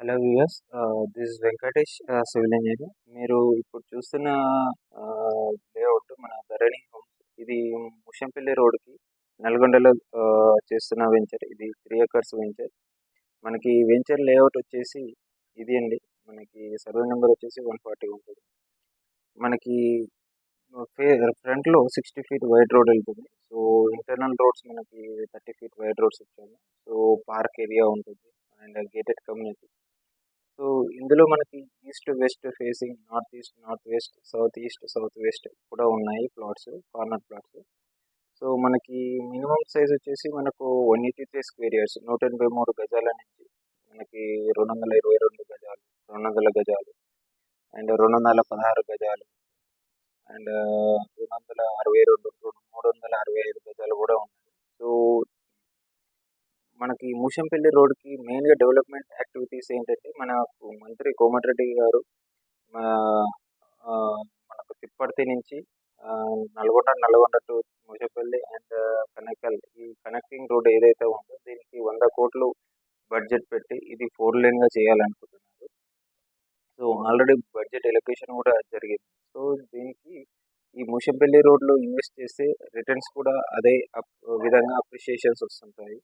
Hello viewers, this is Venkatesh, civil engineer. మీరు ఇప్పుడు చూస్తున్న లేఅవుట్ మన ధరణి హోమ్స్. ఇది ముషంపల్లి రోడ్కి నల్గొండలో చేస్తున్న వెంచర్. ఇది 3 acres వెంచర్. మనకి వెంచర్ లేఅవుట్ వచ్చేసి ఇది అండి. మనకి సర్వే నెంబర్ వచ్చేసి 140 ఉంటుంది. మనకి ఫ్రంట్లో 60 feet వైడ్ రోడ్ వెళ్తుంది. సో ఇంటర్నల్ రోడ్స్ మనకి 30 feet వైడ్ రోడ్స్ ఇచ్చాము. సో పార్క్ ఏరియా ఉంటుంది అండ్ గేటెడ్ కమ్యూనిటీ. సో ఇందులో మనకి east west facing, north east north west, south east south west కూడా ఉన్నాయి ప్లాట్స్, కార్నర్ ప్లాట్స్. సో మనకి minimum size వచ్చేసి మనకు 183 square yards, 183 గజాల నుంచి మనకి 222 గజాలు, 200 గజాలు అండ్ 216 గజాలు అండ్ 262, 365 గజాలు కూడా ఉన్నాయి. సో మనకి మూషంపల్లి రోడ్కి మెయిన్గా డెవలప్మెంట్ యాక్టివిటీస్ ఏంటంటే, మనకు మంత్రి కోమటిరెడ్డి గారు ఆ, మనకు తిప్పర్తి నుంచి నల్గొండ టు మూషంపల్లి అండ్ కనకల్, ఈ కనెక్టింగ్ రోడ్ ఏదైతే ఉందో దీనికి 100 కోట్లు బడ్జెట్ పెట్టి ఇది 4 laneగా చేయాలనుకుంటున్నారు. సో ఆల్రెడీ బడ్జెట్ ఎలొకేషన్ కూడా జరిగింది. సో దీనికి ఈ మూషంపల్లి రోడ్లో ఇన్వెస్ట్ చేస్తే రిటర్న్స్ కూడా అదే విధంగా అప్రిషియేషన్స్ వస్తుంటాయి.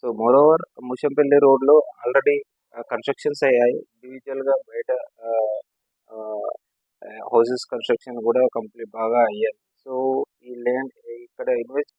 సో మోరోవర్ ముషంపల్లి రోడ్లో ఆల్రెడీ కన్స్ట్రక్షన్స్ అయ్యాయి. ఇండివిజువల్గా బయట హౌసెస్ కన్స్ట్రక్షన్ కూడా కంప్లీట్ బాగా అయ్యాయి. సో ఈ ల్యాండ్ ఇక్కడ ఇన్వెస్ట్